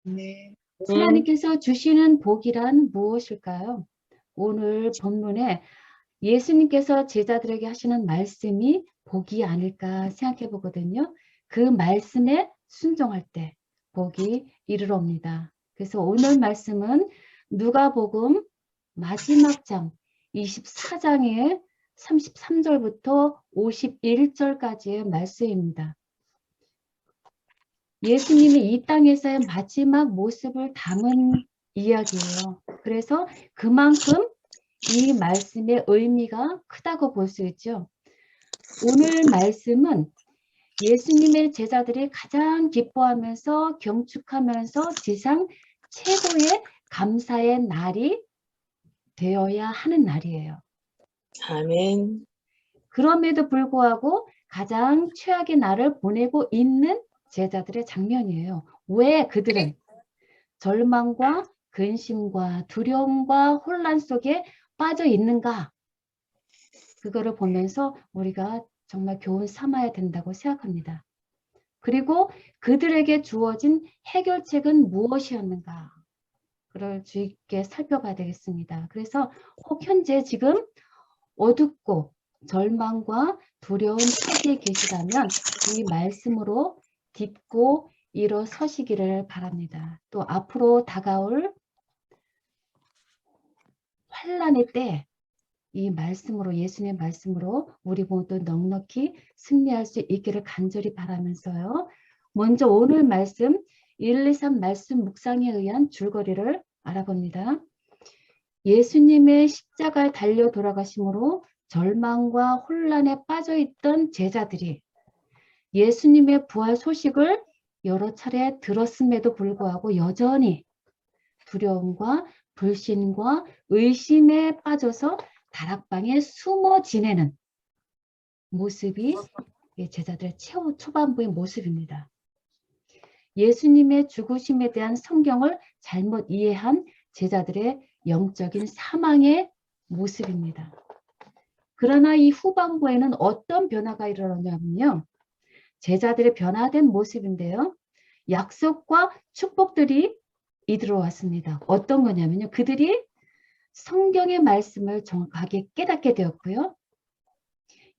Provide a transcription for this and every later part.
네. 하나님께서 주시는 복이란 무엇일까요? 오늘 본문에 예수님께서 제자들에게 하시는 말씀이 복이 아닐까 생각해 보거든요. 그 말씀에 순종할 때 복이 이르러옵니다. 그래서 오늘 말씀은 누가복음 마지막 장 24장의 33절부터 51절까지의 말씀입니다. 예수님이 이 땅에서의 마지막 모습을 담은 이야기예요. 그래서 그만큼 이 말씀의 의미가 크다고 볼 수 있죠. 오늘 말씀은 예수님의 제자들이 가장 기뻐하면서 경축하면서 지상 최고의 감사의 날이 되어야 하는 날이에요. 아멘. 그럼에도 불구하고 가장 최악의 날을 보내고 있는 제자들의 장면이에요. 왜 그들은 절망과 근심과 두려움과 혼란 속에 빠져 있는가? 그거를 보면서 우리가 정말 교훈 삼아야 된다고 생각합니다. 그리고 그들에게 주어진 해결책은 무엇이었는가? 그걸 주의 깊게 살펴봐야 되겠습니다. 그래서 혹 현재 지금 어둡고 절망과 두려운 처지에 계시다면 이 말씀으로 딛고 일어서시기를 바랍니다. 또 앞으로 다가올 환란의 때 이 말씀으로 예수님의 말씀으로 우리 모두 넉넉히 승리할 수 있기를 간절히 바라면서요. 먼저 오늘 말씀 1, 2, 3 말씀 묵상에 의한 줄거리를 알아봅니다. 예수님의 십자가에 달려 돌아가심으로 절망과 혼란에 빠져있던 제자들이 예수님의 부활 소식을 여러 차례 들었음에도 불구하고 여전히 두려움과 불신과 의심에 빠져서 다락방에 숨어 지내는 모습이 제자들의 초반부의 모습입니다. 예수님의 죽으심에 대한 성경을 잘못 이해한 제자들의 영적인 사망의 모습입니다. 그러나 이 후반부에는 어떤 변화가 일어나냐면요. 제자들의 변화된 모습인데요. 약속과 축복들이 이들어왔습니다. 어떤 거냐면요. 그들이 성경의 말씀을 정확하게 깨닫게 되었고요.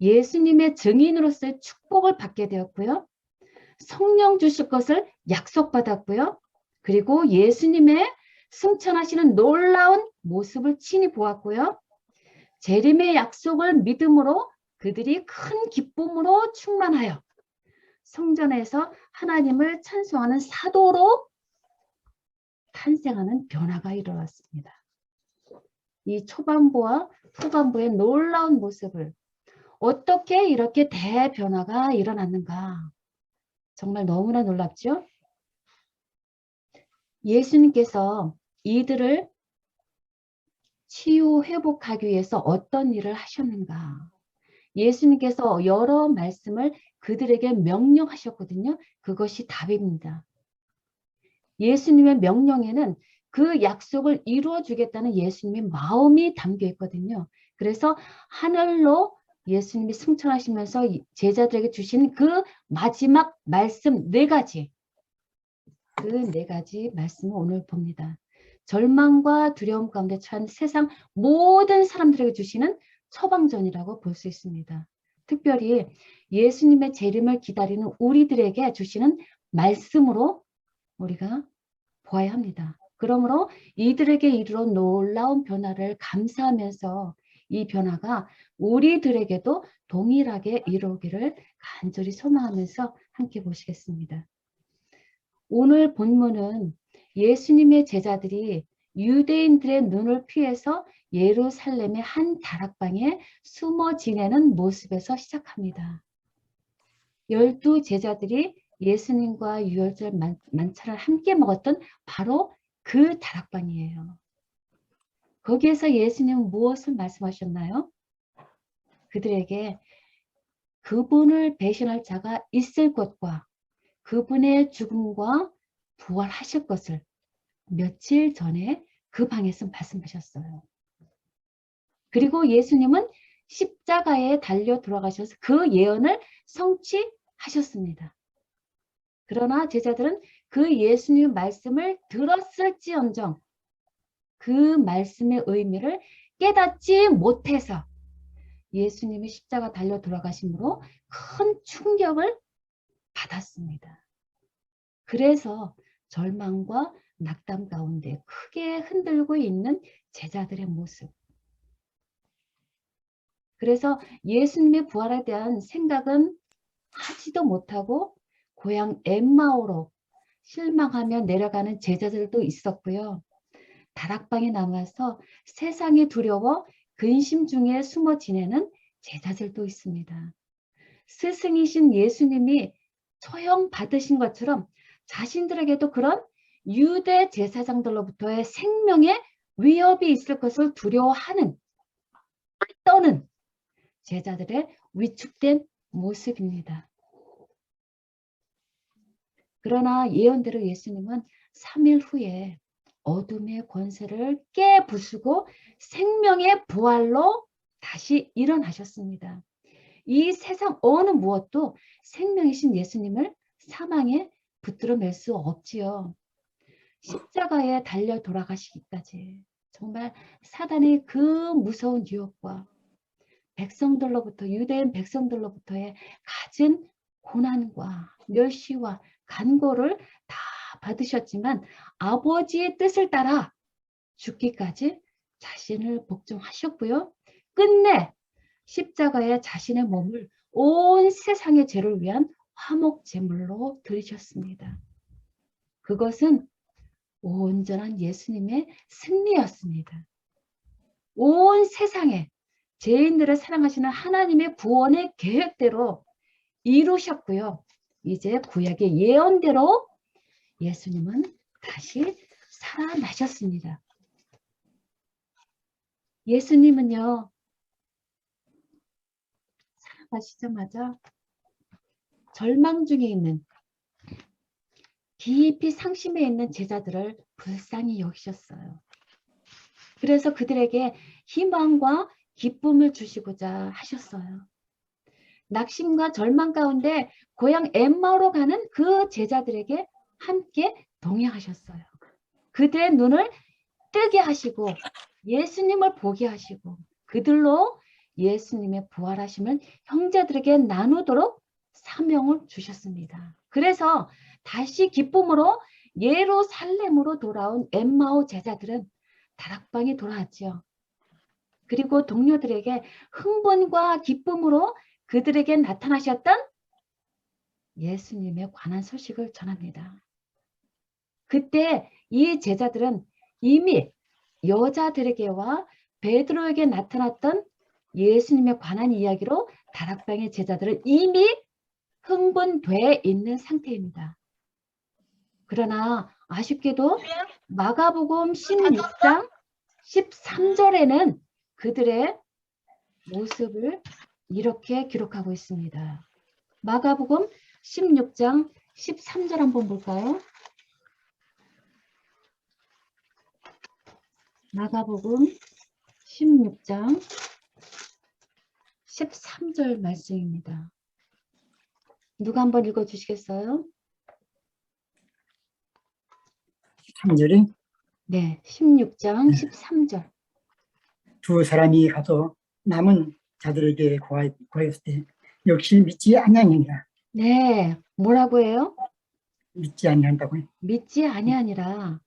예수님의 증인으로서의 축복을 받게 되었고요. 성령 주실 것을 약속받았고요. 그리고 예수님의 승천하시는 놀라운 모습을 친히 보았고요. 재림의 약속을 믿음으로 그들이 큰 기쁨으로 충만하여 성전에서 하나님을 찬송하는 사도로 탄생하는 변화가 일어났습니다. 이 초반부와 후반부의 놀라운 모습을 어떻게 이렇게 대변화가 일어났는가? 정말 너무나 놀랍죠? 예수님께서 이들을 치유 회복하기 위해서 어떤 일을 하셨는가? 예수님께서 여러 말씀을 그들에게 명령하셨거든요. 그것이 답입니다. 예수님의 명령에는 그 약속을 이루어 주겠다는 예수님의 마음이 담겨 있거든요. 그래서 하늘로 예수님이 승천하시면서 제자들에게 주신 그 마지막 말씀 4가지, 그 4가지 말씀을 오늘 봅니다. 절망과 두려움 가운데 처한 세상 모든 사람들에게 주시는 처방전이라고 볼 수 있습니다. 특별히 예수님의 재림을 기다리는 우리들에게 주시는 말씀으로 우리가 보아야 합니다. 그러므로 이들에게 이르러 놀라운 변화를 감사하면서 이 변화가 우리들에게도 동일하게 이루어지기를 간절히 소망하면서 함께 보시겠습니다. 오늘 본문은 예수님의 제자들이 유대인들의 눈을 피해서 예루살렘의 한 다락방에 숨어 지내는 모습에서 시작합니다. 12 제자들이 예수님과 유월절 만찬을 함께 먹었던 바로 그 다락방이에요. 거기에서 예수님은 무엇을 말씀하셨나요? 그들에게 그분을 배신할 자가 있을 것과 그분의 죽음과 부활하실 것을 며칠 전에 그 방에서 말씀하셨어요. 그리고 예수님은 십자가에 달려 돌아가셔서 그 예언을 성취하셨습니다. 그러나 제자들은 그 예수님 말씀을 들었을지언정 그 말씀의 의미를 깨닫지 못해서 예수님이 십자가 달려 돌아가심으로 큰 충격을 받았습니다. 그래서 절망과 낙담 가운데 크게 흔들고 있는 제자들의 모습. 그래서 예수님의 부활에 대한 생각은 하지도 못하고 고향 엠마오로 실망하며 내려가는 제자들도 있었고요. 다락방에 남아서 세상이 두려워 근심 중에 숨어 지내는 제자들도 있습니다. 스승이신 예수님이 처형 받으신 것처럼 자신들에게도 그런 유대 제사장들로부터의 생명의 위협이 있을 것을 두려워하는 떠는 제자들의 위축된 모습입니다. 그러나 예언대로 예수님은 3일 후에 어둠의 권세를 깨부수고 생명의 부활로 다시 일어나셨습니다. 이 세상 어느 무엇도 생명이신 예수님을 사망에 붙들어낼 수 없지요. 십자가에 달려 돌아가시기까지 정말 사단의 그 무서운 유혹과 백성들로부터 유대인 백성들로부터의 갖은 고난과 멸시와 간고를 다 받으셨지만 아버지의 뜻을 따라 죽기까지 자신을 복종하셨고요. 끝내 십자가에 자신의 몸을 온 세상의 죄를 위한 화목 제물로 드리셨습니다. 그것은 온전한 예수님의 승리였습니다. 온 세상에 죄인들을 사랑하시는 하나님의 구원의 계획대로 이루셨고요. 이제 구약의 예언대로 예수님은 다시 살아나셨습니다. 예수님은요, 살아나시자마자 절망 중에 있는 깊이 상심해 있는 제자들을 불쌍히 여기셨어요. 그래서 그들에게 희망과 기쁨을 주시고자 하셨어요. 낙심과 절망 가운데 고향 엠마오로 가는 그 제자들에게 함께 동행하셨어요. 그들의 눈을 뜨게 하시고 예수님을 보게 하시고 그들로 예수님의 부활하심을 형제들에게 나누도록 사명을 주셨습니다. 그래서 다시 기쁨으로 예루살렘으로 돌아온 엠마오 제자들은 다락방에 돌아왔지요. 그리고 동료들에게 흥분과 기쁨으로 그들에게 나타나셨던 예수님에 관한 소식을 전합니다. 그때 이 제자들은 이미 여자들에게와 베드로에게 나타났던 예수님에 관한 이야기로 다락방의 제자들은 이미 흥분돼 있는 상태입니다. 그러나 아쉽게도 마가복음 16장 13절에는 그들의 모습을 이렇게 기록하고 있습니다. 마가복음 16장 13절 한번 볼까요? 마가복음 16장 13절 말씀입니다. 누가 한번 읽어주시겠어요? 3절에 네, 16장 13절. 두 사람이 가서 남은 자들에게 고하였을 때 역시 믿지 아니하니라. 네, 뭐라고 해요? 믿지 아니한다고요. 믿지 아니하니라.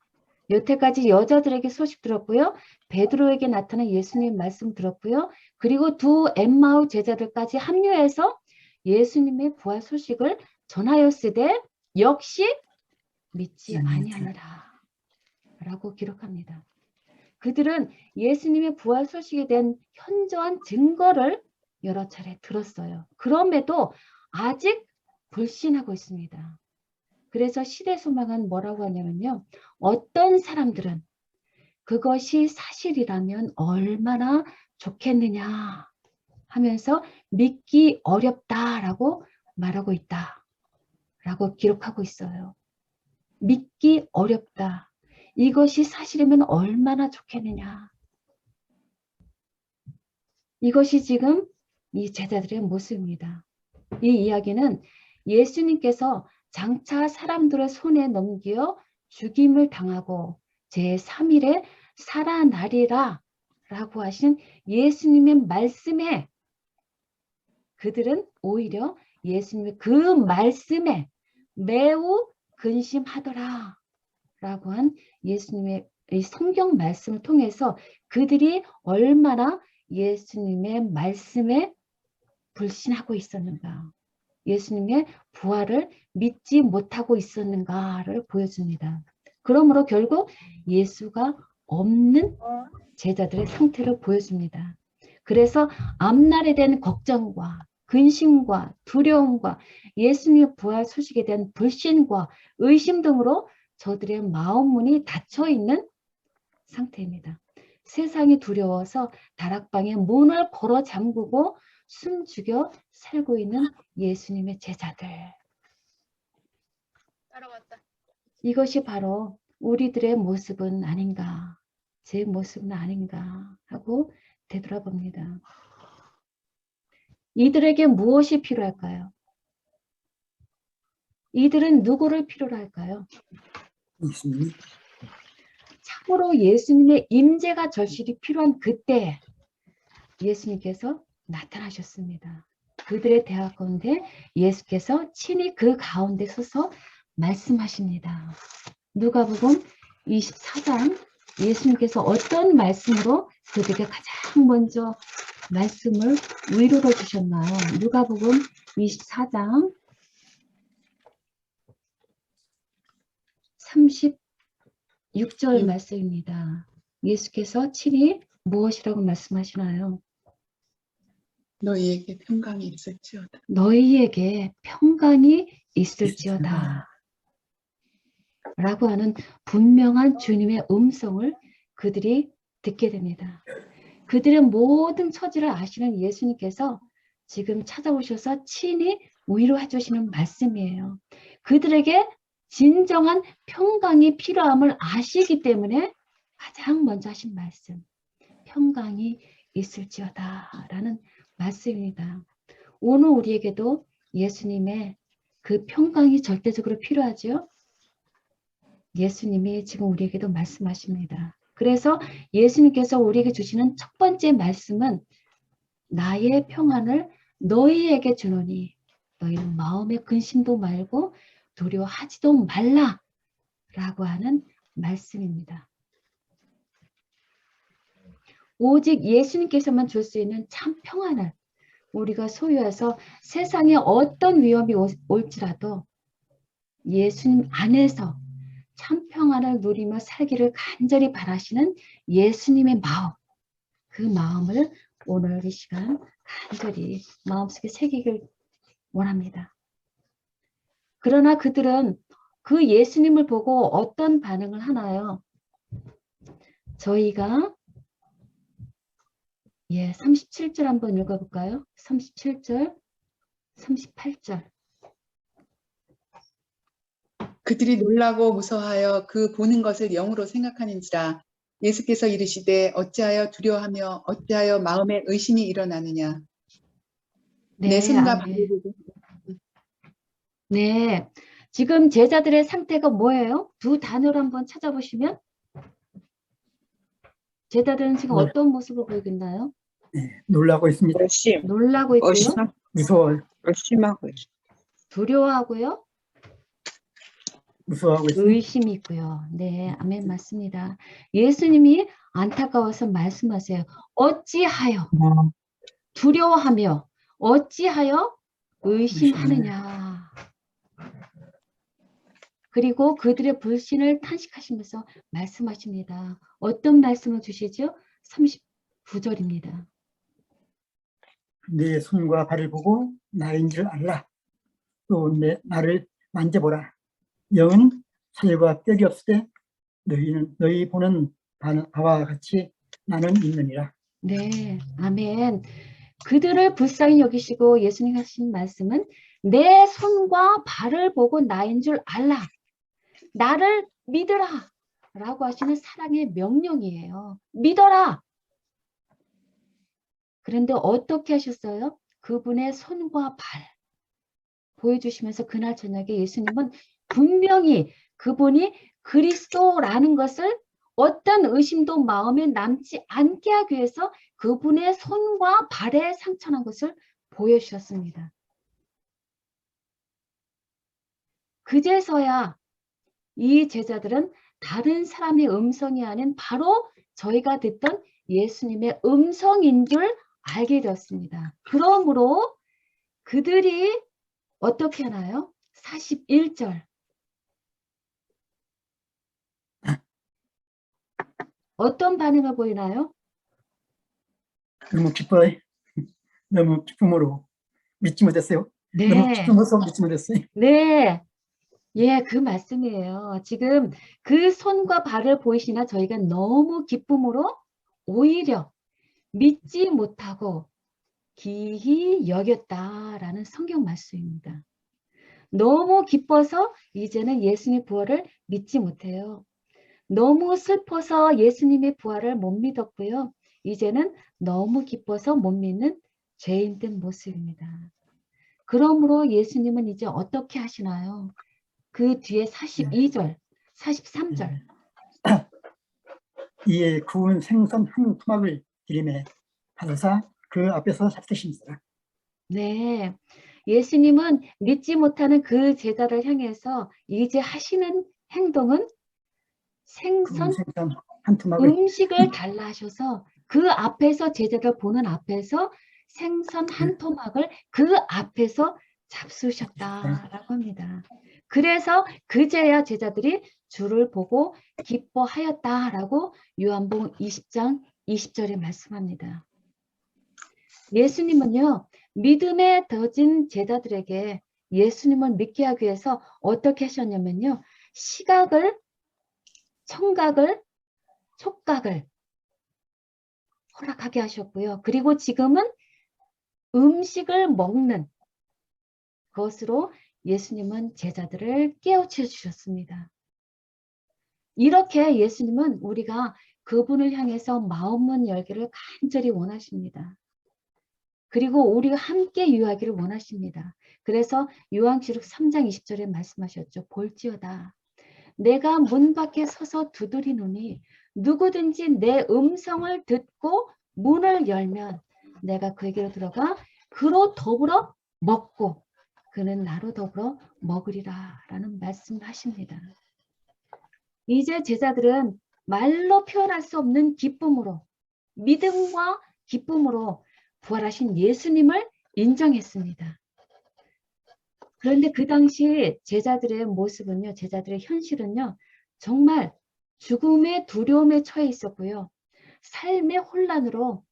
여태까지 여자들에게 소식 들었고요. 베드로에게 나타난 예수님 말씀 들었고요. 그리고 두 엠마오 제자들까지 합류해서 예수님의 부활 소식을 전하였으되 역시 믿지 아니하니라 라고 기록합니다. 그들은 예수님의 부활 소식에 대한 현저한 증거를 여러 차례 들었어요. 그럼에도 아직 불신하고 있습니다. 그래서 시대 소망은 뭐라고 하냐면요. 어떤 사람들은 그것이 사실이라면 얼마나 좋겠느냐 하면서 믿기 어렵다라고 말하고 있다라고 기록하고 있어요. 믿기 어렵다. 이것이 사실이면 얼마나 좋겠느냐. 이것이 지금 이 제자들의 모습입니다. 이 이야기는 예수님께서 장차 사람들의 손에 넘겨 죽임을 당하고 제3일에 살아나리라 라고 하신 예수님의 말씀에 그들은 오히려 예수님의 그 말씀에 매우 근심하더라 라고 한 예수님의 이 성경 말씀을 통해서 그들이 얼마나 예수님의 말씀에 불신하고 있었는가, 예수님의 부활을 믿지 못하고 있었는가를 보여줍니다. 그러므로 결국 예수가 없는 제자들의 상태를 보여줍니다. 그래서 앞날에 대한 걱정과 근심과 두려움과 예수님의 부활 소식에 대한 불신과 의심 등으로 저들의 마음 문이 닫혀 있는 상태입니다. 세상이 두려워서 다락방에 문을 걸어 잠그고 숨죽여 살고 있는 예수님의 제자들. 따라왔다. 이것이 바로 우리들의 모습은 아닌가, 제 모습은 아닌가 하고 되돌아봅니다. 이들에게 무엇이 필요할까요? 이들은 누구를 필요로 할까요? 예수님. 참으로 예수님의 임재가 절실히 필요한 그때 예수님께서 나타나셨습니다. 그들의 대화 가운데 예수께서 친히 그 가운데 서서 말씀하십니다. 누가복음 24장 예수님께서 어떤 말씀으로 그들에게 가장 먼저 말씀을 위로를 주셨나요? 누가복음 24장 36절 말씀입니다. 예수께서 친히 무엇이라고 말씀하시나요? 너희에게 평강이 있을지어다. 너희에게 평강이 있을지어다 라고 하는 분명한 주님의 음성을 그들이 듣게 됩니다. 그들의 모든 처지를 아시는 예수님께서 지금 찾아오셔서 친히 위로해 주시는 말씀이에요. 그들에게 진정한 평강이 필요함을 아시기 때문에 가장 먼저 하신 말씀, 평강이 있을지어다 라는 말씀입니다. 오늘 우리에게도 예수님의 그 평강이 절대적으로 필요하죠. 예수님이 지금 우리에게도 말씀하십니다. 그래서 예수님께서 우리에게 주시는 첫 번째 말씀은 나의 평안을 너희에게 주노니 너희는 마음의 근심도 말고 두려워하지도 말라 라고 하는 말씀입니다. 오직 예수님께서만 줄 수 있는 참 평안을 우리가 소유해서 세상에 어떤 위험이 올지라도 예수님 안에서 참 평안을 누리며 살기를 간절히 바라시는 예수님의 마음, 그 마음을 오늘 이 시간 간절히 마음속에 새기길 원합니다. 그러나 그들은 그 예수님을 보고 어떤 반응을 하나요? 저희가 37절 한번 읽어볼까요? 37절, 38절. 그들이 놀라고 무서워하여 그 보는 것을 영으로 생각하는지라. 예수께서 이르시되 어찌하여 두려워하며 어찌하여 마음에 의심이 일어나느냐. 내 손과 발을 보고. 네, 지금 제자들의 상태가 뭐예요? 두 단어를 한번 찾아보시면 제자들은 지금 어떤 모습을 보이고 있나요? 네, 놀라고 있습니다. 놀라고 있고요. 무서워요. 열심하고요. 두려워하고요. 무서워하고 있습니다. 의심이 있고요. 네, 아멘 맞습니다. 예수님이 안타까워서 말씀하세요. 어찌하여 두려워하며 어찌하여 의심하느냐. 그리고 그들의 불신을 탄식하시면서 말씀하십니다. 어떤 말씀을 주시죠? 39절입니다. 내 손과 발을 보고 나인 줄 알라. 또 나를 만져보라. 영은 살과 뼈가 없을 때 너희 보는 바와 같이 나는 있느니라. 네, 아멘. 그들을 불쌍히 여기시고 예수님 하신 말씀은 내 손과 발을 보고 나인 줄 알라. 나를 믿으라. 라고 하시는 사랑의 명령이에요. 믿어라. 그런데 어떻게 하셨어요? 그분의 손과 발 보여주시면서 그날 저녁에 예수님은 분명히 그분이 그리스도라는 것을 어떤 의심도 마음에 남지 않게 하기 위해서 그분의 손과 발에 상처난 것을 보여주셨습니다. 그제서야 이 제자들은 다른 사람의 음성이 아닌 바로 저희가 듣던 예수님의 음성인 줄 알게 되었습니다. 그러므로 그들이 어떻게 하나요? 41절. 어떤 반응을 보이나요? 너무 기뻐요. 너무 기쁨으로 믿지 못했어요. 너무 네, 기쁨으로 믿지 못했어요. 네. 예, 그 말씀이에요. 지금 그 손과 발을 보이시나 저희가 너무 기쁨으로 오히려 믿지 못하고 기히 여겼다라는 성경 말씀입니다. 너무 기뻐서 이제는 예수님의 부활을 믿지 못해요. 너무 슬퍼서 예수님의 부활을 못 믿었고요. 이제는 너무 기뻐서 못 믿는 죄인된 모습입니다. 그러므로 예수님은 이제 어떻게 하시나요? 그 뒤에 42절, 43절. 이에 구운 생선 한 토막을 기름에 하사 그 앞에서 잡수시니라. 네. 예수님은 믿지 못하는 그 제자를 향해서 이제 하시는 행동은 구운 생선 생선 한 토막을 음식을 달라 하셔서 그 앞에서 제자들 보는 앞에서 생선 한 토막을 그 앞에서 잡수셨다라고 합니다. 그래서 그제야 제자들이 주를 보고 기뻐하였다라고 요한복음 20장 20절에 말씀합니다. 예수님은요, 믿음에 더진 제자들에게 예수님을 믿게 하기 위해서 어떻게 하셨냐면요, 시각을, 청각을, 촉각을 허락하게 하셨고요. 그리고 지금은 음식을 먹는 것으로 예수님은 제자들을 깨우쳐 주셨습니다. 이렇게 예수님은 우리가 그분을 향해서 마음문 열기를 간절히 원하십니다. 그리고 우리가 함께 유하기를 원하십니다. 그래서 요한계시록 3장 20절에 말씀하셨죠. 볼지어다. 내가 문 밖에 서서 두드리노니 누구든지 내 음성을 듣고 문을 열면 내가 그에게로 들어가 그로 더불어 먹고 그는 나로 더불어 먹으리라 라는 말씀을 하십니다. 이제 제자들은 말로 표현할 수 없는 기쁨으로 믿음과 기쁨으로 부활하신 예수님을 인정했습니다. 그런데 그 당시 제자들의 모습은요, 제자들의 현실은요, 정말 죽음의 두려움에 처해 있었고요. 삶의 혼란으로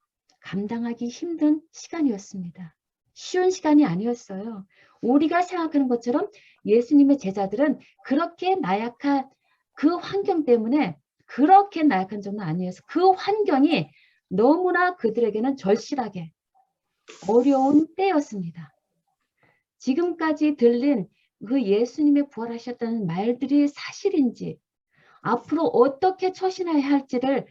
감당하기 힘든 시간이었습니다. 쉬운 시간이 아니었어요. 우리가 생각하는 것처럼 예수님의 제자들은 그렇게 나약한 그 환경 때문에 그렇게 나약한 정도는 아니어서 그 환경이 너무나 그들에게는 절실하게 어려운 때였습니다. 지금까지 들린 그 예수님의 부활하셨다는 말들이 사실인지 앞으로 어떻게 처신해야 할지를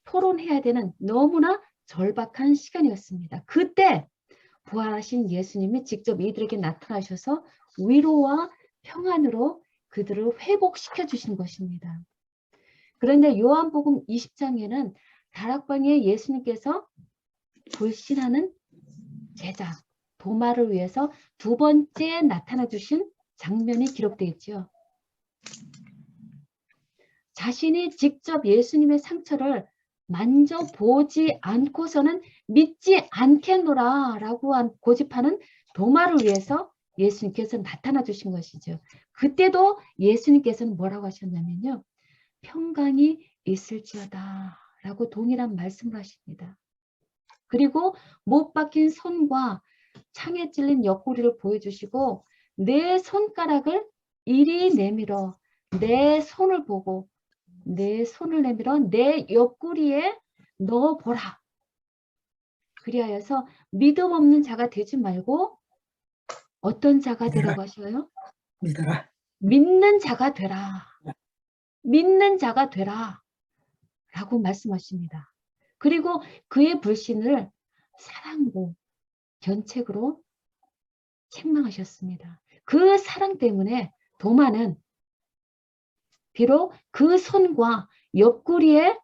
토론해야 되는 너무나 절박한 시간이었습니다. 그때 부활하신 예수님이 직접 이들에게 나타나셔서 위로와 평안으로 그들을 회복시켜 주신 것입니다. 그런데 요한복음 20장에는 다락방에 예수님께서 불신하는 제자 도마를 위해서 두 번째 나타나 주신 장면이 기록되어 있죠. 자신이 직접 예수님의 상처를 만져보지 않고서는 믿지 않겠노라 라고 고집하는 도마를 위해서 예수님께서 나타나 주신 것이죠. 그때도 예수님께서는 뭐라고 하셨냐면요. 평강이 있을지어다 라고 동일한 말씀을 하십니다. 그리고 못 박힌 손과 창에 찔린 옆구리를 보여주시고 내 손가락을 이리 내밀어 내 손을 보고 내 손을 내밀어 내 옆구리에 넣어보라. 그리하여서 믿음 없는 자가 되지 말고 어떤 자가 되라고 하셔요? 믿어라. 믿는 자가 되라. 믿는 자가 되라. 라고 말씀하십니다. 그리고 그의 불신을 사랑으로 견책으로 책망하셨습니다. 그 사랑 때문에 도마는 비록 그 손과 옆구리에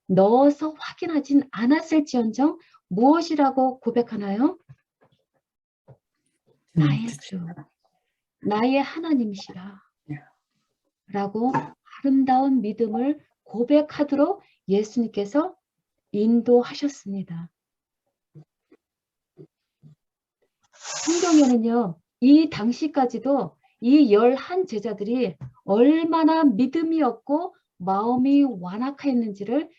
넣어서 확인하진 않았을지언정 무엇이라고 고백하나요? 나의 주, 나의 하나님이시라 라고 아름다운 믿음을 고백하도록 예수님께서 인도하셨습니다. 성경에는요, 이 당시까지도 이 11 제자들이 얼마나 믿음이 없고 마음이 완악했는지를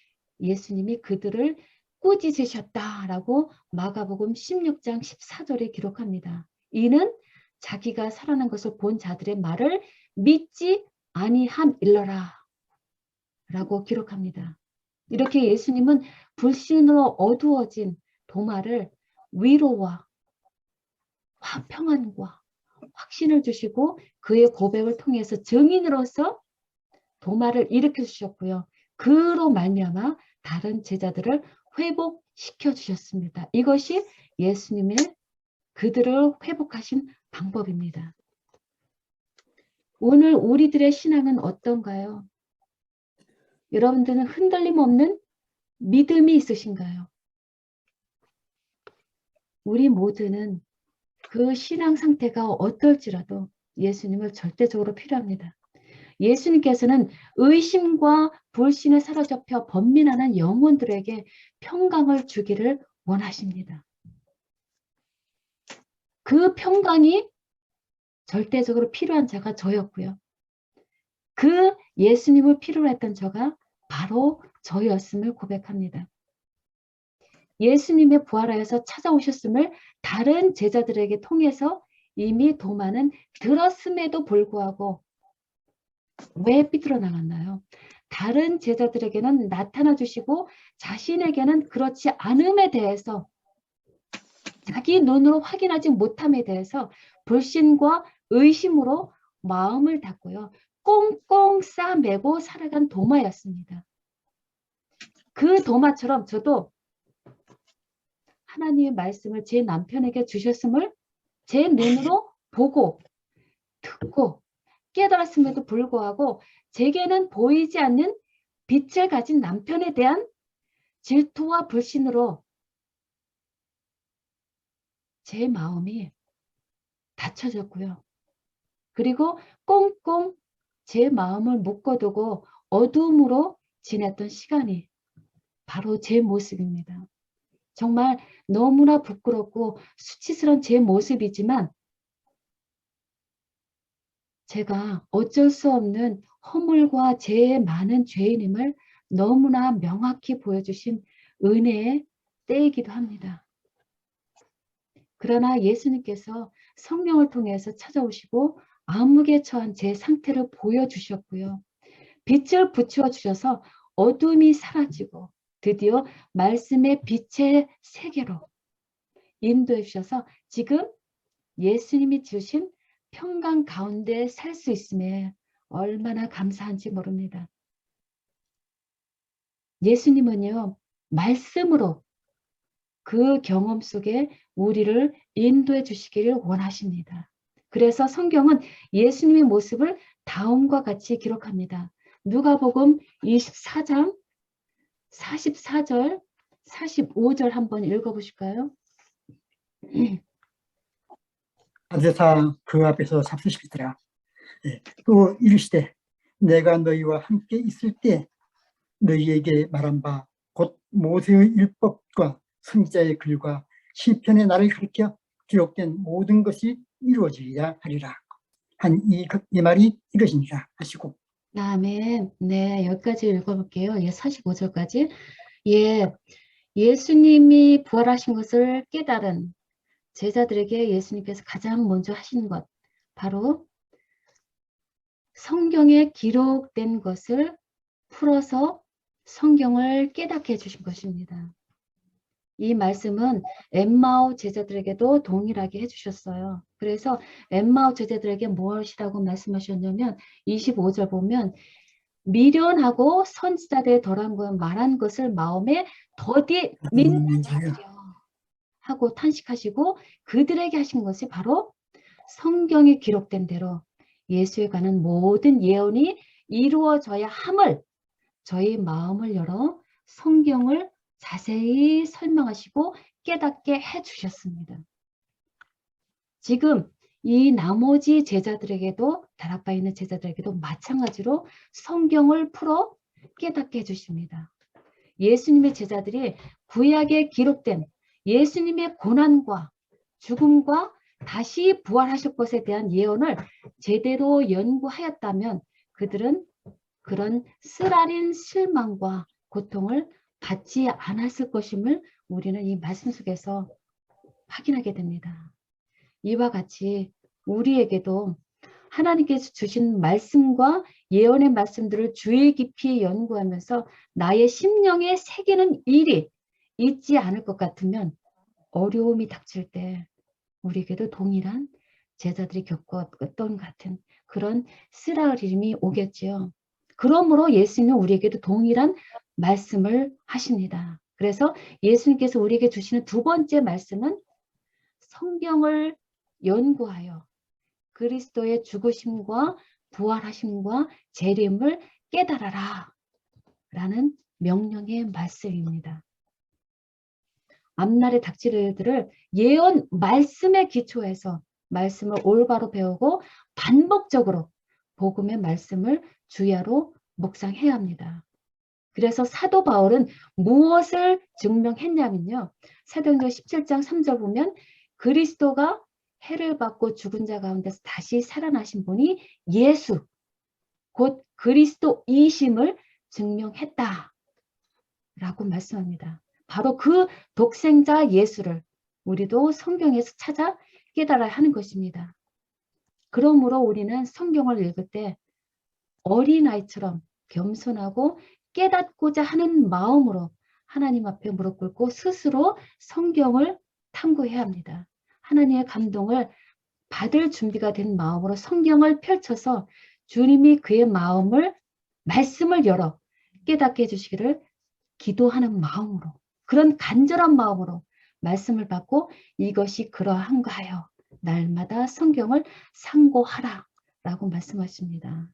예수님이 그들을 꾸짖으셨다라고 마가복음 16장 14절에 기록합니다. 이는 자기가 살아난 것을 본 자들의 말을 믿지 아니함일러라 라고 기록합니다. 이렇게 예수님은 불신으로 어두워진 도마를 위로와 평안과 확신을 주시고 그의 고백을 통해서 증인으로서 도마를 일으켜 주셨고요. 그로 말미암아 다른 제자들을 회복시켜 주셨습니다. 이것이 예수님의 그들을 회복하신 방법입니다. 오늘 우리들의 신앙은 어떤가요? 여러분들은 흔들림 없는 믿음이 있으신가요? 우리 모두는 그 신앙 상태가 어떨지라도 예수님을 절대적으로 필요합니다. 예수님께서는 의심과 불신에 사로잡혀 번민하는 영혼들에게 평강을 주기를 원하십니다. 그 평강이 절대적으로 필요한 자가 저였고요. 그 예수님을 필요로 했던 저가 바로 저였음을 고백합니다. 예수님의 부활하여서 찾아오셨음을 다른 제자들에게 통해서 이미 도마는 들었음에도 불구하고 왜 삐뚤어 나갔나요? 다른 제자들에게는 나타나 주시고 자신에게는 그렇지 않음에 대해서 자기 눈으로 확인하지 못함에 대해서 불신과 의심으로 마음을 닫고요. 꽁꽁 싸매고 살아간 도마였습니다. 그 도마처럼 저도 하나님의 말씀을 제 남편에게 주셨음을 제 눈으로 보고 듣고 깨달았음에도 불구하고 제게는 보이지 않는 빛을 가진 남편에 대한 질투와 불신으로 제 마음이 닫혀졌고요. 그리고 꽁꽁 제 마음을 묶어두고 어둠으로 지냈던 시간이 바로 제 모습입니다. 정말 너무나 부끄럽고 수치스러운 제 모습이지만 제가 어쩔 수 없는 허물과 죄의 많은 죄인임을 너무나 명확히 보여주신 은혜의 때이기도 합니다. 그러나 예수님께서 성령을 통해서 찾아오시고 암흑에 처한 제 상태를 보여주셨고요. 빛을 비추어 주셔서 어둠이 사라지고 드디어 말씀의 빛의 세계로 인도해 주셔서 지금 예수님이 주신 평강 가운데 살 수 있음에 얼마나 감사한지 모릅니다. 예수님은요, 말씀으로 그 경험 속에 우리를 인도해 주시기를 원하십니다. 그래서 성경은 예수님의 모습을 다음과 같이 기록합니다. 누가복음 24장 44절, 45절 한번 읽어보실까요? 가드사 그 앞에서 잡수시더라. 또 이르시되 내가 너희와 함께 있을 때 너희에게 말한 바 곧 모세의 율법과 선지자의 글과 시편의 나를 가리켜 기록된 모든 것이 이루어지리라 하리라 한 이 말이 이것이니라 하시고. 아멘. 네, 여기까지 읽어볼게요. 45절까지. 예수님이 부활하신 것을 깨달은 제자들에게 예수님께서 가장 먼저 하신 것, 바로 성경에 기록된 것을 풀어서 성경을 깨닫게 해주신 것입니다. 이 말씀은 엠마오 제자들에게도 동일하게 해주셨어요. 그래서 엠마오 제자들에게 무엇이라고 말씀하셨냐면 25절 보면 미련하고 선지자들의 말한 것을 마음에 더디 믿는 자들이여 하고 탄식하시고 그들에게 하신 것이 바로 성경에 기록된 대로 예수에 관한 모든 예언이 이루어져야 함을 저희 마음을 열어 성경을 자세히 설명하시고 깨닫게 해주셨습니다. 지금 이 나머지 제자들에게도 다락방에 있는 제자들에게도 마찬가지로 성경을 풀어 깨닫게 해주십니다. 예수님의 제자들이 구약에 기록된 예수님의 고난과 죽음과 다시 부활하실 것에 대한 예언을 제대로 연구하였다면 그들은 그런 쓰라린 실망과 고통을 받지 않았을 것임을 우리는 이 말씀 속에서 확인하게 됩니다. 이와 같이 우리에게도 하나님께서 주신 말씀과 예언의 말씀들을 주의 깊이 연구하면서 나의 심령에 새기는 일이 있지 않을 것 같으면 어려움이 닥칠 때 우리에게도 동일한 제자들이 겪었던 같은 그런 쓰라림이 오겠지요. 그러므로 예수님은 우리에게도 동일한 말씀을 하십니다. 그래서 예수님께서 우리에게 주시는 두 번째 말씀은 성경을 연구하여 그리스도의 죽으심과 부활하심과 재림을 깨달아라 라는 명령의 말씀입니다. 앞날에 닥칠 일들을 예언 말씀에 기초해서 말씀을 올바로 배우고 반복적으로 복음의 말씀을 주야로 묵상해야 합니다. 그래서 사도 바울은 무엇을 증명했냐면요. 사도행전 17장 3절 보면 그리스도가 해를 받고 죽은 자 가운데서 다시 살아나신 분이 예수, 곧 그리스도이심을 증명했다 라고 말씀합니다. 바로 그 독생자 예수를 우리도 성경에서 찾아 깨달아야 하는 것입니다. 그러므로 우리는 성경을 읽을 때 어린아이처럼 겸손하고 깨닫고자 하는 마음으로 하나님 앞에 무릎 꿇고 스스로 성경을 탐구해야 합니다. 하나님의 감동을 받을 준비가 된 마음으로 성경을 펼쳐서 주님이 그의 마음을 말씀을 열어 깨닫게 해주시기를 기도하는 마음으로 그런 간절한 마음으로 말씀을 받고 이것이 그러한가 하여 날마다 성경을 상고하라 라고 말씀하십니다.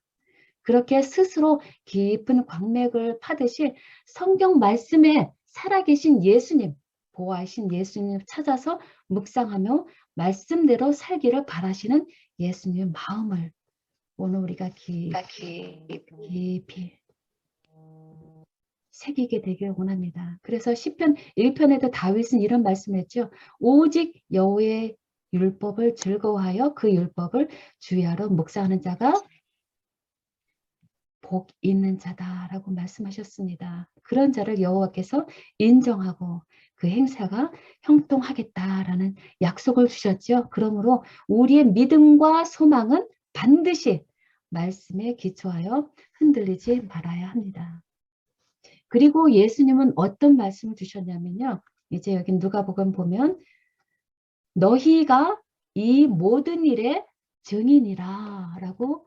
그렇게 스스로 깊은 광맥을 파듯이 성경 말씀에 살아계신 예수님, 보호하신 예수님을 찾아서 묵상하며 말씀대로 살기를 바라시는 예수님의 마음을 오늘 우리가 깊이 새기게 되길 원합니다. 그래서 시편 1편에도 다윗은 이런 말씀을 했죠. 오직 여호와의 율법을 즐거워하여 그 율법을 주야로 묵상하는 자가 복 있는 자다라고 말씀하셨습니다. 그런 자를 여호와께서 인정하고 그 행사가 형통하겠다라는 약속을 주셨죠. 그러므로 우리의 믿음과 소망은 반드시 말씀에 기초하여 흔들리지 말아야 합니다. 그리고 예수님은 어떤 말씀을 주셨냐면요. 이제 여기 누가복음 보면 너희가 이 모든 일의 증인이라 라고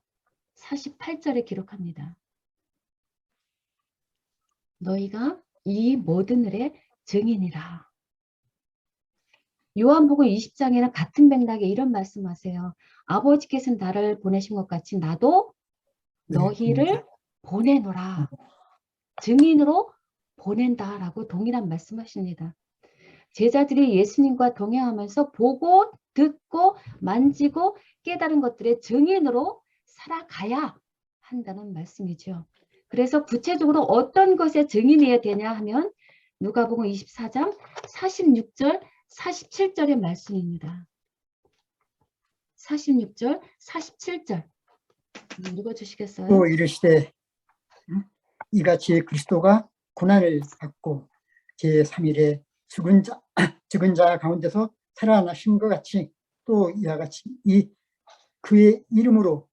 48절에 기록합니다. 너희가 이 모든 일의 증인이라. 요한복음 20장에는 같은 맥락에 이런 말씀하세요. 아버지께서는 나를 보내신 것 같이 나도 너희를 보내노라. 증인으로 보낸다라고 동일한 말씀하십니다. 제자들이 예수님과 동행하면서 보고 듣고 만지고 깨달은 것들의 증인으로 살아가야 한다는 말씀이죠. 그래서 구체적으로 어떤 것의 증인이어야 되냐 하면 누가복음 24장 46절 47절의 말씀입니다. 46절 47절 읽어주시겠어요? 또 이르시되 이같이 그리스도가 고난을 받고 제3일에 죽은 자 가운데서 살아나신 것 같이 또 이와 같이 그의 이름으로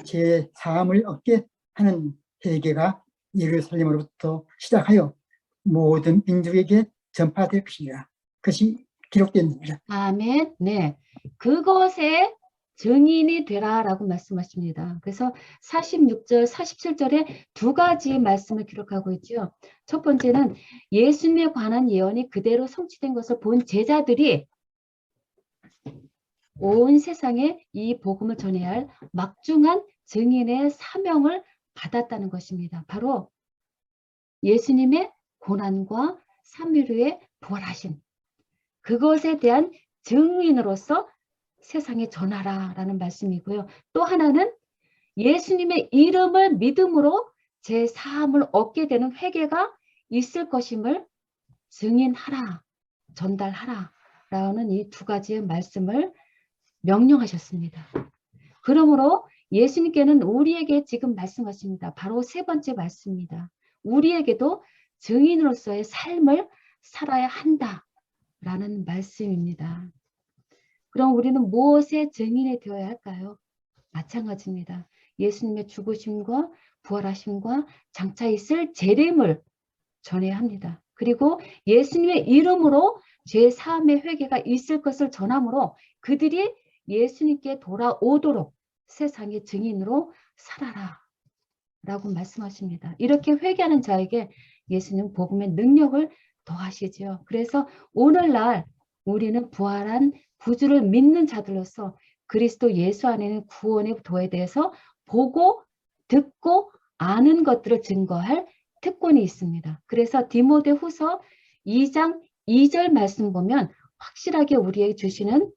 제 사함을 얻게 하는 회개가 예루살렘으로부터 시작하여 모든 민족에게 전파될 것이니라. 그것이 기록된 일입니다. 아멘. 네, 그것에 증인이 되라라고 말씀하십니다. 그래서 46절, 47절에 두 가지 말씀을 기록하고 있죠. 첫 번째는 예수님에 관한 예언이 그대로 성취된 것을 본 제자들이 온 세상에 이 복음을 전해야 할 막중한 증인의 사명을 받았다는 것입니다. 바로 예수님의 고난과 3일 후에 부활하신 그것에 대한 증인으로서 세상에 전하라라는 말씀이고요. 또 하나는 예수님의 이름을 믿음으로 제 사함을 얻게 되는 회개가 있을 것임을 증인하라, 전달하라라는 이 두 가지의 말씀을 명령하셨습니다. 그러므로 예수님께는 우리에게 지금 말씀하십니다. 바로 세 번째 말씀입니다. 우리에게도 증인으로서의 삶을 살아야 한다라는 말씀입니다. 그럼 우리는 무엇의 증인이 되어야 할까요? 마찬가지입니다. 예수님의 죽으심과 부활하심과 장차 있을 재림을 전해야 합니다. 그리고 예수님의 이름으로 죄 사함의 회개가 있을 것을 전함으로 그들이 예수님께 돌아오도록 세상의 증인으로 살아라 라고 말씀하십니다. 이렇게 회개하는 자에게 예수님 복음의 능력을 더하시죠. 그래서 오늘날 우리는 부활한 구주를 믿는 자들로서 그리스도 예수 안에는 구원의 도에 대해서 보고 듣고 아는 것들을 증거할 특권이 있습니다. 그래서 디모데후서 2장 2절 말씀 보면 확실하게 우리에게 주시는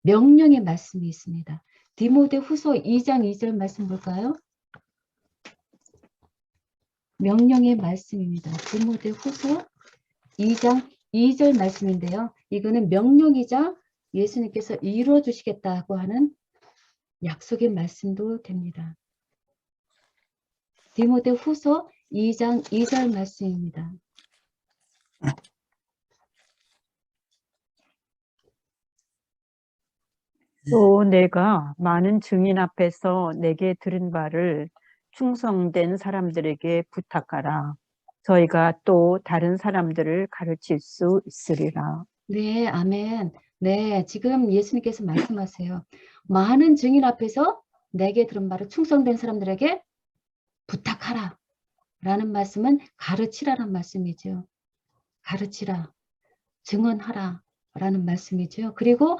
명령의 말씀이 있습니다. 디모데후서 2장 2절 말씀 볼까요? 명령의 말씀입니다. 디모데후서 2장 2절 말씀인데요. 이거는 명령이자 예수님께서 이루어 주시겠다고 하는 약속의 말씀도 됩니다. 디모데후서 2장 2절 말씀입니다. 또 내가 많은 증인 앞에서 내게 들은 바를 충성된 사람들에게 부탁하라. 저희가 또 다른 사람들을 가르칠 수 있으리라. 네, 아멘. 네, 지금 예수님께서 말씀하세요. 많은 증인 앞에서 내게 들은 바를 충성된 사람들에게 부탁하라. 라는 말씀은 가르치라는 말씀이죠. 가르치라. 증언하라. 라는 말씀이죠. 그리고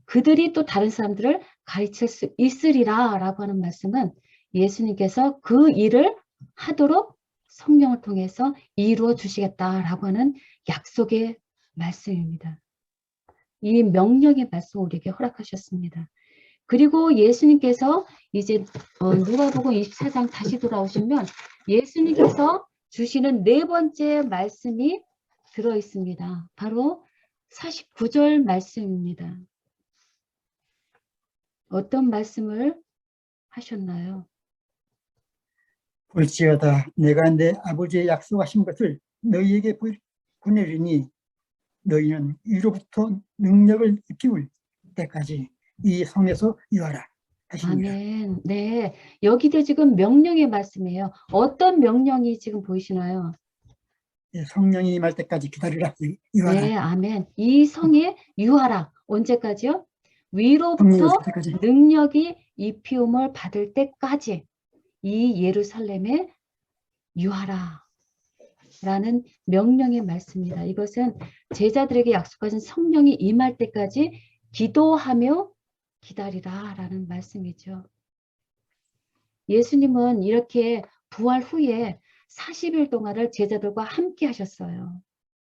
그들이 또 다른 사람들을 가르칠 수 있으리라 라고 하는 말씀은 예수님께서 그 일을 하도록 성령을 통해서 이루어 주시겠다라고 하는 약속의 말씀입니다. 이 명령의 말씀 우리에게 허락하셨습니다. 그리고 예수님께서 이제 누가복음 24장 다시 돌아오시면 예수님께서 주시는 네 번째 말씀이 들어 있습니다. 바로 49절 말씀입니다. 어떤 말씀을 하셨나요? 볼지어다 내가 내 아버지의 약속하신 것을 너희에게 보내리니 너희는 이로부터 능력을 입히울 때까지 이 성에서 유하라 하십니다. 아멘. 네, 여기도 지금 명령의 말씀이에요. 어떤 명령이 지금 보이시나요? 성령이 임할 때까지 기다리라. 유하라. 네, 아멘. 이 성에 유하라. 언제까지요? 성령이 위로부터 오실 때까지. 능력이 입히움을 받을 때까지 이 예루살렘에 유하라 라는 명령의 말씀입니다. 이것은 제자들에게 약속하신 성령이 임할 때까지 기도하며 기다리라 라는 말씀이죠. 예수님은 이렇게 부활 후에 40일 동안을 제자들과 함께 하셨어요.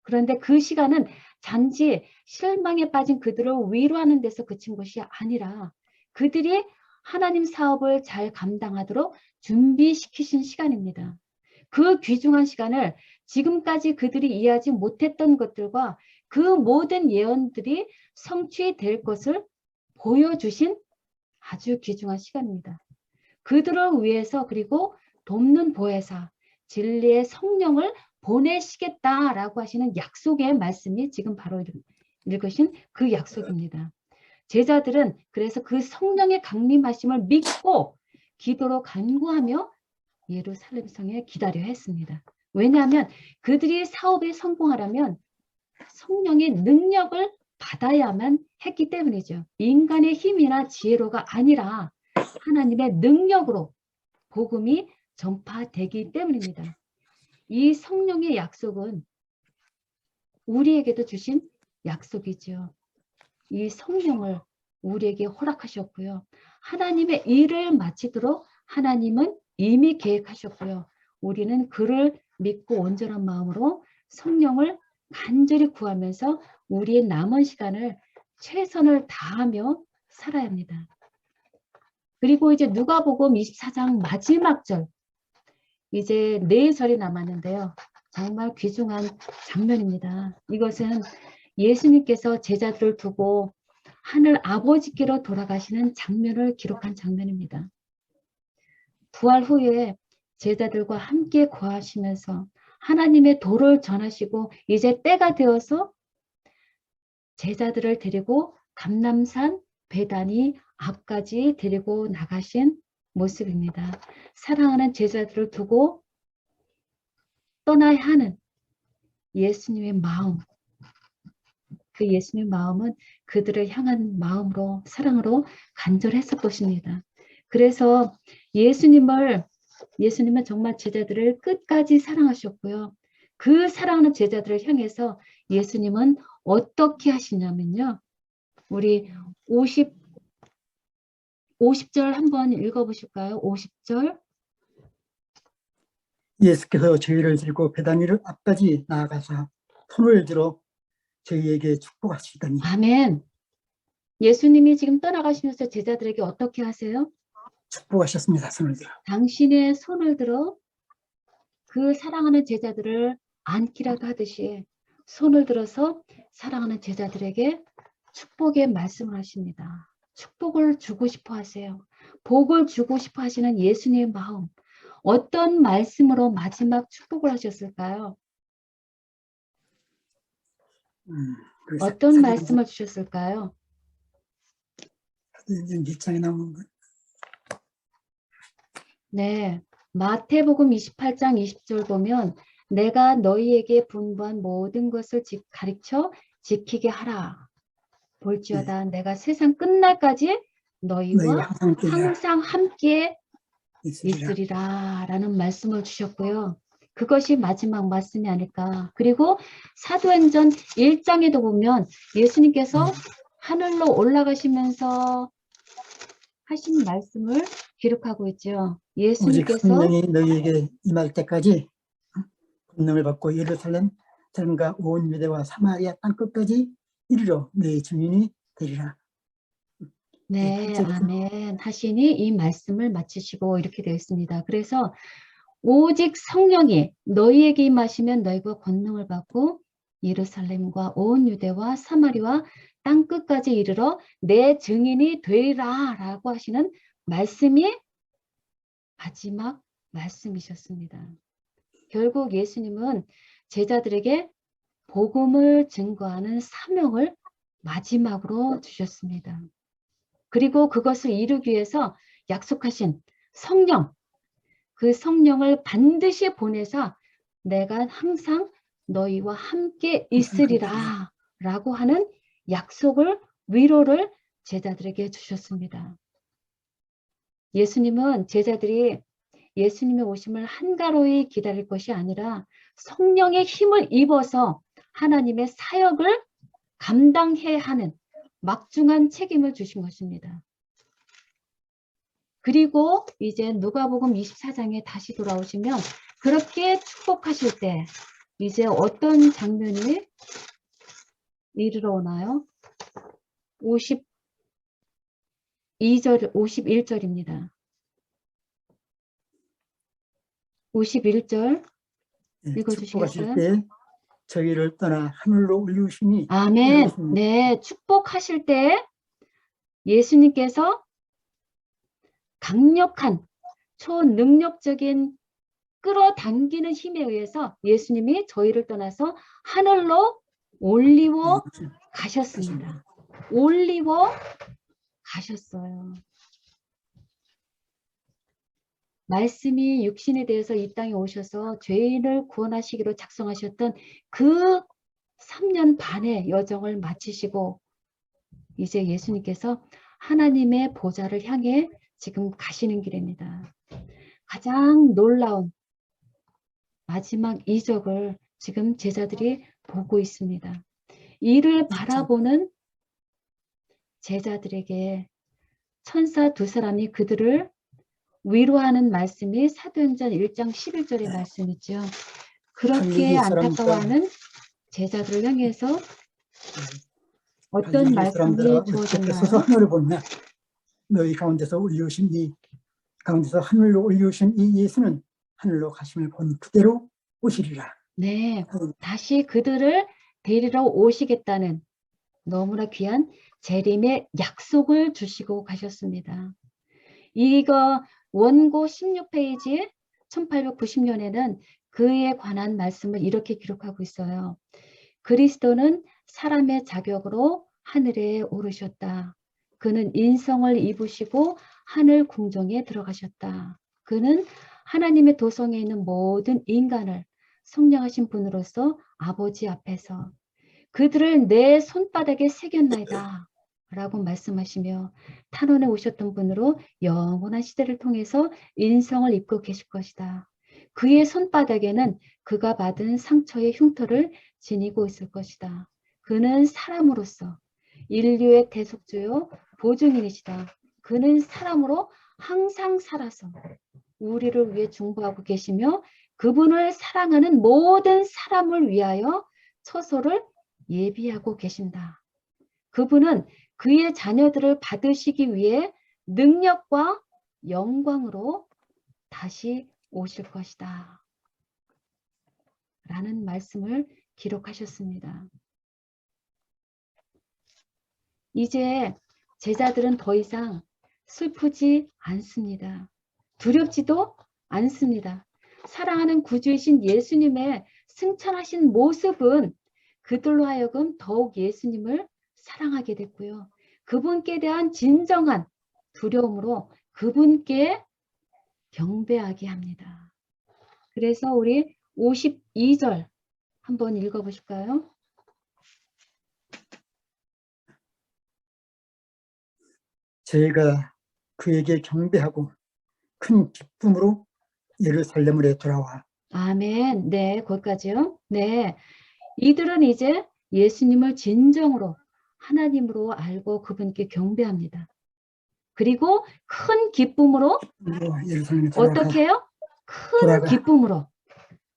그런데 그 시간은 단지 실망에 빠진 그들을 위로하는 데서 그친 것이 아니라 그들이 하나님 사업을 잘 감당하도록 준비시키신 시간입니다. 그 귀중한 시간을 지금까지 그들이 이해하지 못했던 것들과 그 모든 예언들이 성취될 것을 보여주신 아주 귀중한 시간입니다. 그들을 위해서 그리고 돕는 보혜사, 진리의 성령을 보내시겠다라고 하시는 약속의 말씀이 지금 바로 읽으신 그 약속입니다. 제자들은 그래서 그 성령의 강림하심을 믿고 기도로 간구하며 예루살렘 성에 기다려 했습니다. 왜냐하면 그들이 사업에 성공하려면 성령의 능력을 받아야만 했기 때문이죠. 인간의 힘이나 지혜로가 아니라 하나님의 능력으로 복음이 전파되기 때문입니다. 이 성령의 약속은 우리에게도 주신 약속이죠. 이 성령을 우리에게 허락하셨고요. 하나님의 일을 마치도록 하나님은 이미 계획하셨고요. 우리는 그를 믿고 온전한 마음으로 성령을 간절히 구하면서 우리의 남은 시간을 최선을 다하며 살아야 합니다. 그리고 이제 누가복음 24장 마지막 절, 이제 4절이 남았는데요. 정말 귀중한 장면입니다. 이것은 예수님께서 제자들을 두고 하늘 아버지께로 돌아가시는 장면을 기록한 장면입니다. 부활 후에 제자들과 함께 거하시면서 하나님의 도를 전하시고 이제 때가 되어서 제자들을 데리고 감람산 베다니 앞까지 데리고 나가신 모습입니다. 사랑하는 제자들을 두고 떠나야 하는 예수님의 마음, 그 예수님의 마음은 그들을 향한 마음으로, 사랑으로 간절했을 것입니다. 그래서 예수님은 정말 제자들을 끝까지 사랑하셨고요. 그 사랑하는 제자들을 향해서 예수님은 어떻게 하시냐면요. 우리 50절 한번 읽어보실까요? 50절. 예수께서 저희를 들고 베다니를 앞까지 나아가사 손을 들어 저희에게 축복하시더니. 아멘. 예수님이 지금 떠나가시면서 제자들에게 어떻게 하세요? 축복하셨습니다. 손을 들어. 당신의 손을 들어 그 사랑하는 제자들을 안기라도 하듯이 손을 들어서 사랑하는 제자들에게 축복의 말씀을 하십니다. 축복을 주고 싶어 하세요. 복을 주고 싶어 하시는 예수님의 마음. 어떤 말씀으로 마지막 축복을 하셨을까요? 어떤 말씀을 주셨을까요? 밑장에 나오는 거. 네, 마태복음 28장 20절 보면 내가 너희에게 분부한 모든 것을 가르쳐 지키게 하라. 볼지어다 내가 세상 끝날까지 너희와 항상 함께 있으리라 라는 말씀을 주셨고요. 그것이 마지막 말씀이 아닐까. 그리고 사도행전 1장에도 보면 예수님께서 하늘로 올라가시면서 하신 말씀을 기록하고 있죠. 오직 예수님께서 성령이 너희에게 임할 때까지 권능을 받고 예루살렘 사람과 온 유대와 사마리아 땅끝까지 이르러 내 증인이 되리라. 네, 아멘 하시니 이 말씀을 마치시고 이렇게 되어 있습니다. 그래서 오직 성령이 너희에게 임하시면 너희가 권능을 받고 예루살렘과 온 유대와 사마리아 땅끝까지 이르러 내 증인이 되리라 라고 하시는 말씀이 마지막 말씀이셨습니다. 결국 예수님은 제자들에게 복음을 증거하는 사명을 마지막으로 주셨습니다. 그리고 그것을 이루기 위해서 약속하신 성령, 그 성령을 반드시 보내서 내가 항상 너희와 함께 있으리라 라고 하는 약속을, 위로를 제자들에게 주셨습니다. 예수님은 제자들이 예수님의 오심을 한가로이 기다릴 것이 아니라 성령의 힘을 입어서 하나님의 사역을 감당해야 하는 막중한 책임을 주신 것입니다. 그리고 이제 누가복음 24장에 다시 돌아오시면 그렇게 축복하실 때 이제 어떤 장면이 이르러 오나요? 51절입니다. 51절 축복하실 읽어주시겠어요? 때 저희를 떠나 하늘로 올리우시니. 아멘. 네, 축복하실 때 예수님께서 강력한 초능력적인 끌어당기는 힘에 의해서 예수님이 저희를 떠나서 하늘로 올리워 가셨습니다. 올리워 가셨어요. 말씀이 육신에 대해서 이 땅에 오셔서 죄인을 구원하시기로 작성하셨던 그 3년 반의 여정을 마치시고 이제 예수님께서 하나님의 보좌를 향해 지금 가시는 길입니다. 가장 놀라운 마지막 이적을 지금 제자들이 보고 있습니다. 이를 바라보는 제자들에게 천사 두 사람이 그들을 위로하는 말씀이 사도행전 1장 11절의 말씀이죠. 그렇게 갈릴리 사람들아, 안타까워하는 제자들을 향해서 어떤 갈릴리 말씀이 사람들아 어떻게 서서 주어졌나요? 하늘을 보냐. 너희 가운데서 올리우신 이 가운데서 하늘로 올리우신 이 예수는 하늘로 가심을 본 그대로 오시리라. 네, 다시 그들을 데리러 오시겠다는 너무나 귀한 재림의 약속을 주시고 가셨습니다. 이거 원고 16페이지 1890년에는 그에 관한 말씀을 이렇게 기록하고 있어요. 그리스도는 사람의 자격으로 하늘에 오르셨다. 그는 인성을 입으시고 하늘 궁정에 들어가셨다. 그는 하나님의 도성에 있는 모든 인간을 성령하신 분으로서 아버지 앞에서 그들을 내 손바닥에 새겼나이다 라고 말씀하시며 탄원에 오셨던 분으로 영원한 시대를 통해서 인성을 입고 계실 것이다. 그의 손바닥에는 그가 받은 상처의 흉터를 지니고 있을 것이다. 그는 사람으로서 인류의 대속주요 보증인이시다. 그는 사람으로 항상 살아서 우리를 위해 중보하고 계시며 그분을 사랑하는 모든 사람을 위하여 처소를 예비하고 계신다. 그분은 그의 자녀들을 받으시기 위해 능력과 영광으로 다시 오실 것이다. 라는 말씀을 기록하셨습니다. 이제 제자들은 더 이상 슬프지 않습니다. 두렵지도 않습니다. 사랑하는 구주이신 예수님의 승천하신 모습은 그들로 하여금 더욱 예수님을 사랑하게 됐고요. 그분께 대한 진정한 두려움으로 그분께 경배하게 합니다. 그래서 우리 52절 한번 읽어보실까요? 저희가 그에게 경배하고 큰 기쁨으로 예루살렘으로 돌아와. 아멘. 네, 거기까지요. 네, 이들은 이제 예수님을 진정으로 하나님으로 알고 그분께 경배합니다. 그리고 큰 기쁨으로 예루살렘에 돌아가. 어떻게 해요? 큰 돌아가. 기쁨으로.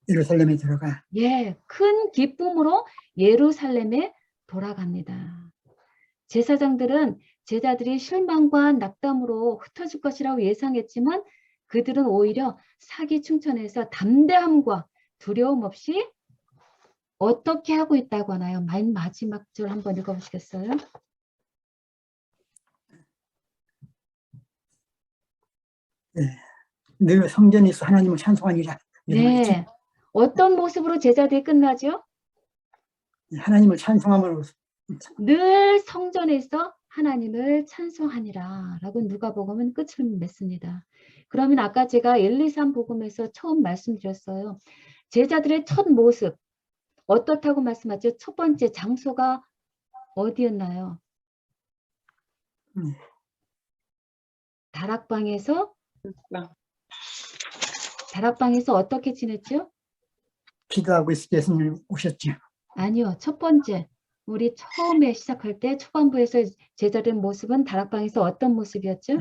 예루살렘에 들어가. 예, 큰 기쁨으로 예루살렘에 돌아갑니다. 제사장들은 제자들이 실망과 낙담으로 흩어질 것이라고 예상했지만 그들은 오히려 사기 충천에서 담대함과 두려움 없이 어떻게 하고 있다고 하나요? 맨 마지막 줄 한번 읽어보시겠어요? 네. 늘 성전에 있어 하나님을 찬송하니라. 네. 어떤 모습으로 제자들이 끝나죠? 하나님을 찬송함으로. 늘 성전에서 하나님을 찬송하니라 라고 누가복음은 끝을 맺습니다. 그러면 아까 제가 1, 2, 3 복음에서 처음 말씀드렸어요. 제자들의 첫 모습 어떻다고 말씀하죠? 첫 번째 장소가 어디였나요? 다락방에서 어떻게 지냈죠? 기도하고 있을 때 예수님 오셨죠. 아니요. 첫 번째 우리 처음에 시작할 때 초반부에서 제자들의 모습은 다락방에서 어떤 모습이었죠?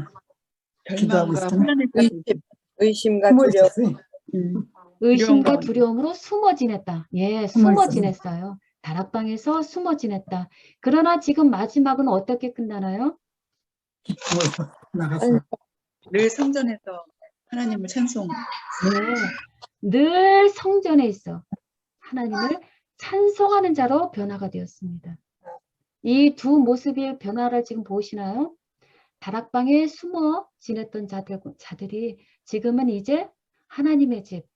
기도하고 절망과 있었잖아. 의심과 숨어 두려움. 있었어요. 의심과 가운데. 두려움으로 숨어 지냈다. 예, 숨어 숨어 있어요. 지냈어요. 다락방에서 숨어 지냈다. 그러나 지금 마지막은 어떻게 끝나나요? 기쁨으로 나가서. 늘 성전에서 하나님을 찬송. 네, 늘 성전에 있어 하나님을 찬송하는 자로 변화가 되었습니다. 이 두 모습의 변화를 지금 보시나요? 다락방에 숨어 지냈던 자들이 지금은 이제 하나님의 집,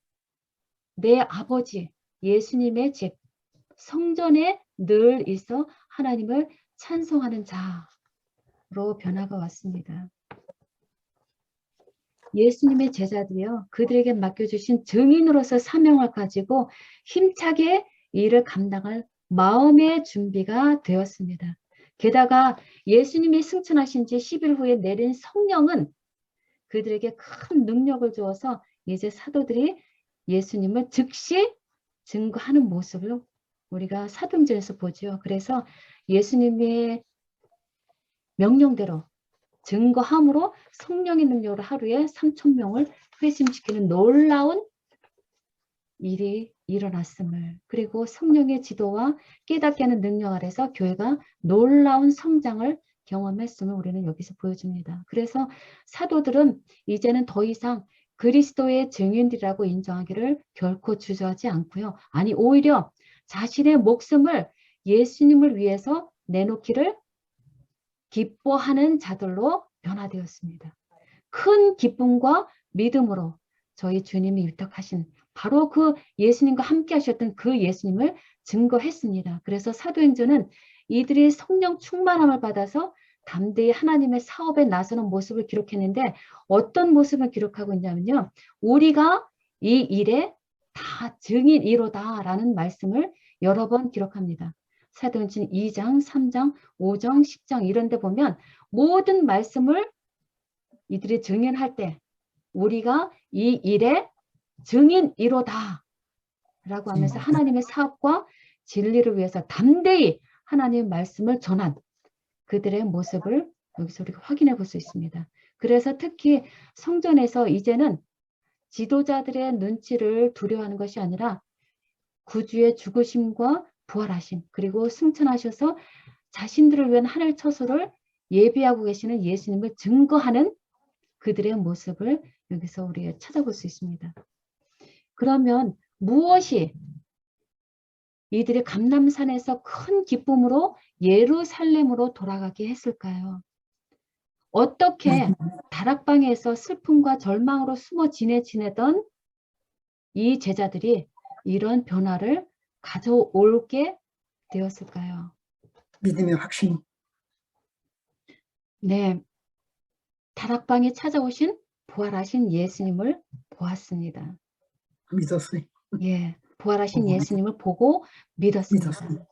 내 아버지 예수님의 집, 성전에 늘 있어 하나님을 찬송하는 자로 변화가 왔습니다. 예수님의 제자들이요, 그들에게 맡겨주신 증인으로서 사명을 가지고 힘차게 일을 감당할 마음의 준비가 되었습니다. 게다가 예수님이 승천하신 지 10일 후에 내린 성령은 그들에게 큰 능력을 주어서 이제 사도들이 예수님을 즉시 증거하는 모습을 우리가 사도행전에서 보죠. 그래서 예수님의 명령대로 증거함으로 성령의 능력으로 하루에 3,000명을 회심시키는 놀라운 일이 일어났음을, 그리고 성령의 지도와 깨닫게 하는 능력 아래서 교회가 놀라운 성장을 경험했음을 우리는 여기서 보여줍니다. 그래서 사도들은 이제는 더 이상 그리스도의 증인들이라고 인정하기를 결코 주저하지 않고요. 아니, 오히려 자신의 목숨을 예수님을 위해서 내놓기를 기뻐하는 자들로 변화되었습니다. 큰 기쁨과 믿음으로 저희 주님이 위탁하신 바로 그 예수님과 함께 하셨던 그 예수님을 증거했습니다. 그래서 사도행전은 이들이 성령 충만함을 받아서 담대히 하나님의 사업에 나서는 모습을 기록했는데, 어떤 모습을 기록하고 있냐면요, 우리가 이 일에 다 증인이로다 라는 말씀을 여러 번 기록합니다. 사도행전 2장, 3장, 5장, 10장 이런 데 보면 모든 말씀을 이들이 증인할 때 우리가 이 일에 증인이로다 라고 하면서 하나님의 사업과 진리를 위해서 담대히 하나님의 말씀을 전한 그들의 모습을 여기서 우리가 확인해 볼 수 있습니다. 그래서 특히 성전에서 이제는 지도자들의 눈치를 두려워하는 것이 아니라 구주의 죽으심과 부활하심, 그리고 승천하셔서 자신들을 위한 하늘 처소를 예비하고 계시는 예수님을 증거하는 그들의 모습을 여기서 우리가 찾아볼 수 있습니다. 그러면 무엇이 이들이 감람산에서 큰 기쁨으로 예루살렘으로 돌아가게 했을까요? 어떻게 다락방에서 슬픔과 절망으로 숨어 지내던 이 제자들이 이런 변화를 가져올게 되었을까요? 믿음의 확신. 네, 다락방에 찾아오신 부활하신 예수님을 보았습니다. 믿었어요. 예, 부활하신 예수님을 보고 믿었습니다. 믿었어요.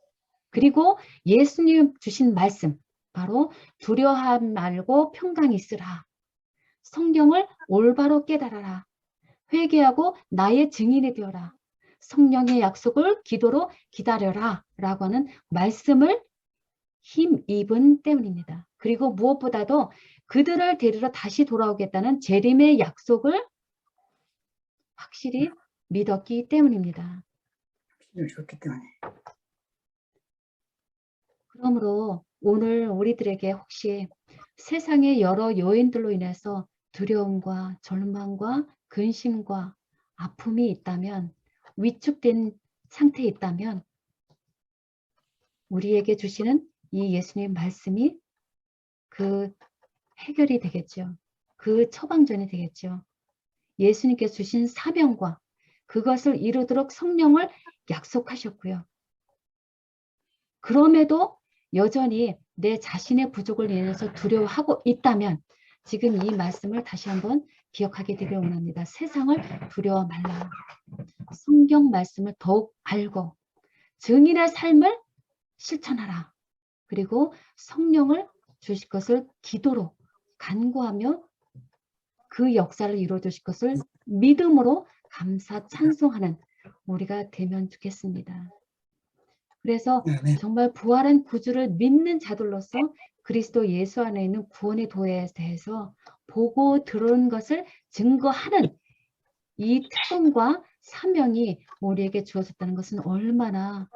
그리고 예수님 주신 말씀, 바로 두려워하지 말고 평강이 있으라. 성경을 올바로 깨달아라. 회개하고 나의 증인이 되어라. 성령의 약속을 기도로 기다려라 라고 하는 말씀을 힘입은 때문입니다. 그리고 무엇보다도 그들을 데리러 다시 돌아오겠다는 재림의 약속을 확실히 믿었기 때문입니다. 좋기 때문에. 그러므로 오늘 우리들에게 혹시 세상의 여러 요인들로 인해서 두려움과 절망과 근심과 아픔이 있다면, 위축된 상태에 있다면 우리에게 주시는 이 예수님의 말씀이 그 해결이 되겠죠. 그 처방전이 되겠죠. 예수님께서 주신 사명과 그것을 이루도록 성령을 약속하셨고요. 그럼에도 여전히 내 자신의 부족을 인해서 두려워하고 있다면 지금 이 말씀을 다시 한번 기억하게 되길 원합니다. 세상을 두려워 말라. 성경 말씀을 더욱 알고 증인의 삶을 실천하라. 그리고 성령을 주실 것을 기도로 간구하며 그 역사를 이루어 주실 것을 믿음으로 감사 찬송하는 우리가 되면 좋겠습니다. 그래서 정말 부활한 구주를 믿는 자들로서 그리스도 예수 안에 있는 구원의 도에 대해서 보고 들은 것을 증거하는 이 특권과 사명이 우리에게 주어졌다는 것은 얼마나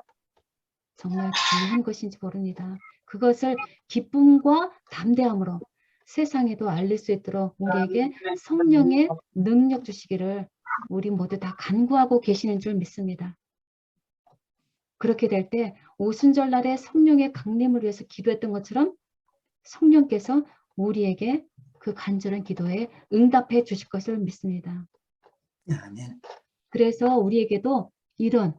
정말 귀한 것인지 모릅니다. 그것을 기쁨과 담대함으로 세상에도 알릴 수 있도록 우리에게 성령의 능력 주시기를 우리 모두 다 간구하고 계시는 줄 믿습니다. 그렇게 될 때 오순절날에 성령의 강림을 위해서 기도했던 것처럼 성령께서 우리에게 그 간절한 기도에 응답해 주실 것을 믿습니다. 아멘. 그래서 우리에게도 이런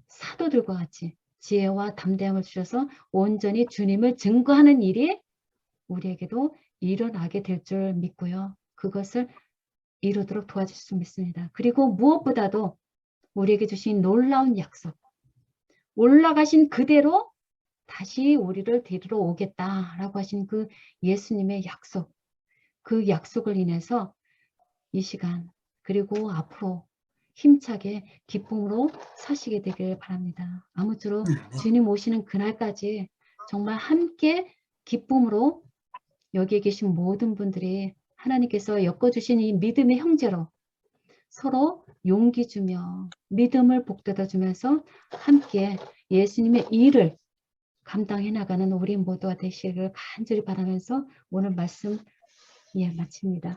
사도들과 같이 지혜와 담대함을 주셔서 온전히 주님을 증거하는 일이 우리에게도 일어나게 될 줄 믿고요. 그것을 이루도록 도와주실 수 믿습니다. 그리고 무엇보다도 우리에게 주신 놀라운 약속, 올라가신 그대로 다시 우리를 데리러 오겠다라고 하신 그 예수님의 약속, 그 약속을 인해서 이 시간 그리고 앞으로 힘차게 기쁨으로 사시게 되길 바랍니다. 아무쪼록 주님 오시는 그날까지 정말 함께 기쁨으로 여기에 계신 모든 분들이 하나님께서 엮어주신 이 믿음의 형제로 서로 용기 주며 믿음을 복돋아 주면서 함께 예수님의 일을 감당해 나가는 우리 모두가 되시기를 간절히 바라면서 오늘 말씀 마칩니다.